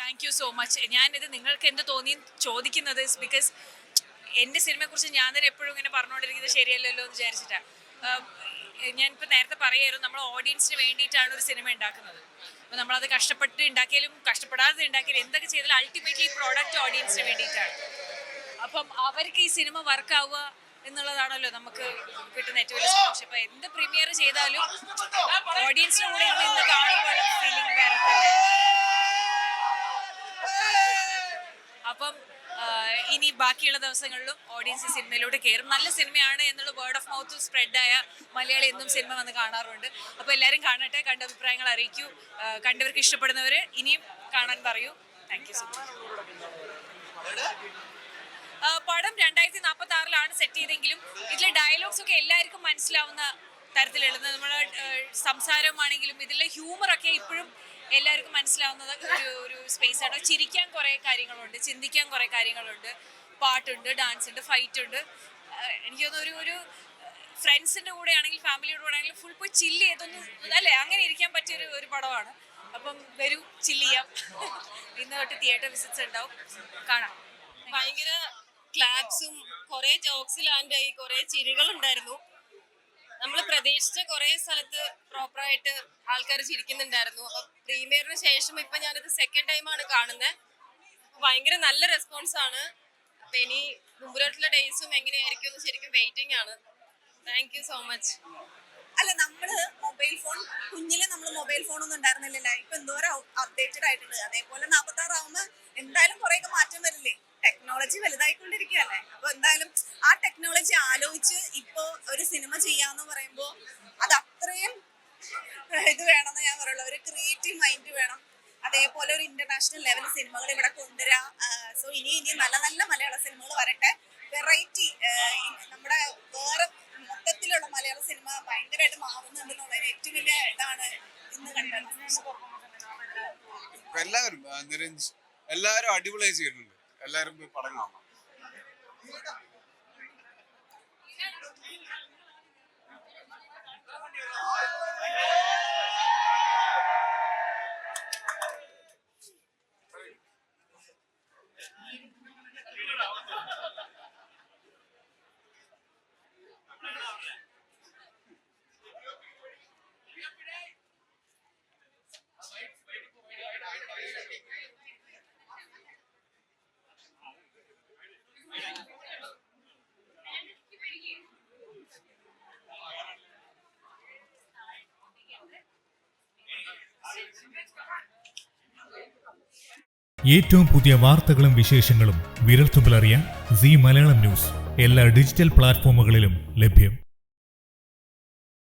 Thank you so much. ഞാനിത് നിങ്ങൾക്ക് എന്ത് തോന്നി ചോദിക്കുന്നത് ബിക്കോസ് എൻ്റെ സിനിമയെക്കുറിച്ച് ഞാൻ തന്നെ എപ്പോഴും ഇങ്ങനെ പറഞ്ഞുകൊണ്ടിരിക്കുന്നത് ശരിയല്ലല്ലോ എന്ന് വിചാരിച്ചിട്ടാണ്. ഞാനിപ്പോൾ നേരത്തെ പറയായിരുന്നു, നമ്മൾ ഓഡിയൻസിന് വേണ്ടിയിട്ടാണ് ഒരു സിനിമ ഉണ്ടാക്കുന്നത്. അപ്പോൾ നമ്മളത് കഷ്ടപ്പെട്ട് ഉണ്ടാക്കിയാലും കഷ്ടപ്പെടാതെ ഉണ്ടാക്കിയാലും എന്തൊക്കെ ചെയ്താലും അൾട്ടിമേറ്റ്ലി പ്രോഡക്റ്റ് ഓഡിയൻസിന് വേണ്ടിയിട്ടാണ്. അപ്പം അവർക്ക് ഈ സിനിമ വർക്കാവുക എന്നുള്ളതാണല്ലോ നമുക്ക് കിട്ടുന്ന ഏറ്റവും വലിയ സന്തോഷം. അപ്പോൾ എന്ത് പ്രീമിയർ ചെയ്താലും ഓഡിയൻസിൻ്റെ കൂടെ ഇന്ന് കാണുമ്പോൾ ഫീലിംഗ് വേറെ തന്നെ. അപ്പം ഇനി ബാക്കിയുള്ള ദിവസങ്ങളിലും ഓഡിയൻസ് സിനിമയിലോട്ട് കയറും. നല്ല സിനിമയാണ് എന്നുള്ള വേർഡ് ഓഫ് മൗത്ത് സ്പ്രെഡായ മലയാളി എന്നും സിനിമ വന്ന് കാണാറുണ്ട്. അപ്പോൾ എല്ലാവരും കാണട്ടെ, കണ്ട അഭിപ്രായങ്ങൾ അറിയിക്കൂ. കണ്ടവർക്ക് ഇഷ്ടപ്പെടുന്നവർ ഇനിയും കാണാൻ പറയൂ. Thank you so much. പടം 2046 സെറ്റ് ചെയ്തെങ്കിലും ഇതിലെ ഡയലോഗ്സ് ഒക്കെ എല്ലാവർക്കും മനസ്സിലാവുന്ന തരത്തിലുള്ളത്. നമ്മുടെ സംസാരമാണെങ്കിലും ഇതിലെ ഹ്യൂമറൊക്കെ ഇപ്പോഴും എല്ലാവർക്കും മനസ്സിലാവുന്നത് ഒരു സ്പേസാണ്. ചിരിക്കാൻ കുറേ കാര്യങ്ങളുണ്ട്, ചിന്തിക്കാൻ കുറേ കാര്യങ്ങളുണ്ട്, പാട്ടുണ്ട്, ഡാൻസ് ഉണ്ട്, ഫൈറ്റ് ഉണ്ട്. എനിക്ക് തോന്നുന്നു ഒരു ഫ്രണ്ട്സിൻ്റെ കൂടെ ആണെങ്കിലും ഫാമിലിയുടെ കൂടെ ആണെങ്കിലും ഫുൾ പോയി ചില്ല് ചെയ്തൊന്നും അല്ലേ അങ്ങനെ ഇരിക്കാൻ പറ്റിയൊരു ഒരു പടമാണ്. അപ്പം വരൂ, ചില്ല് ചെയ്യാം. ഇന്ന് തൊട്ട് തിയേറ്റർ വിസിറ്റ്സ് ഉണ്ടാവും, കാണാം. ഭയങ്കര ക്ലാപ്സും കുറെ ജോക്സ് ലാൻഡായി, കുറെ ചിരികളുണ്ടായിരുന്നു. നമ്മൾ പ്രതീക്ഷിച്ച കുറെ സ്ഥലത്ത് പ്രോപ്പറായിട്ട് ആൾക്കാർ ചിരിക്കുന്നുണ്ടായിരുന്നു. പ്രീമിയറിന് ശേഷം ഇപ്പൊ ഞാനിത് സെക്കൻഡ് ടൈമാണ് കാണുന്നത്. ഭയങ്കര നല്ല റെസ്പോൺസ് ആണ്. അപ്പൊ ഇനി മുമ്പിലോട്ടുള്ള ഡേയ്സും എങ്ങനെയായിരിക്കും എന്ന് ശരിക്കും വെയിറ്റിംഗ് ആണ്. Thank you so much. അല്ല, നമ്മള് മൊബൈൽ ഫോൺ കുഞ്ഞിലെ നമ്മൾ മൊബൈൽ ഫോൺ ഒന്നും ഉണ്ടായിരുന്നില്ലല്ലോ. ഇപ്പൊ എന്തോരം അപ്ഡേറ്റഡ് ആയിട്ടുണ്ട്. അതേപോലെ 46 ആവുമ്പോ എന്തായാലും കുറെയൊക്കെ മാറ്റം വരില്ലേ? ടെക്നോളജി വലുതായിക്കൊണ്ടിരിക്കുകയല്ലേ. അപ്പൊ എന്തായാലും ആ ടെക്നോളജി ആലോചിച്ച് ഇപ്പൊ ഒരു സിനിമ ചെയ്യാന്ന് പറയുമ്പോ അത് അത്രയും ഇത് വേണമെന്ന് ഞാൻ പറയുള്ളൂ. ഒരു ക്രിയേറ്റീവ് മൈൻഡ് വേണം. അതേപോലെ ഒരു ഇന്റർനാഷണൽ ലെവൽ സിനിമകൾ ഇവിടെ കൊണ്ടുവരാം. സോ ഇനി നല്ല നല്ല മലയാള സിനിമകൾ വരട്ടെ. വെറൈറ്റി നമ്മുടെ വേറെ മൊത്തത്തിലുള്ള മലയാള സിനിമ ഭയങ്കരമായിട്ട് മാറുന്നുണ്ടെന്നുള്ളതിന് ഏറ്റവും വലിയ ഇതാണ് ഇന്ന് കണ്ടത്. എല്ലാവരും അടിപൊളിയായി ചെയ്യുന്നുണ്ട്. എല്ലാവരും പോയി പടം കാണണം. ഏറ്റവും പുതിയ വാർത്തകളും വിശേഷങ്ങളും വിരൽത്തുമ്പിലറിയാൻ സീ മലയാളം ന്യൂസ് എല്ലാ ഡിജിറ്റൽ പ്ലാറ്റ്ഫോമുകളിലും ലഭ്യം.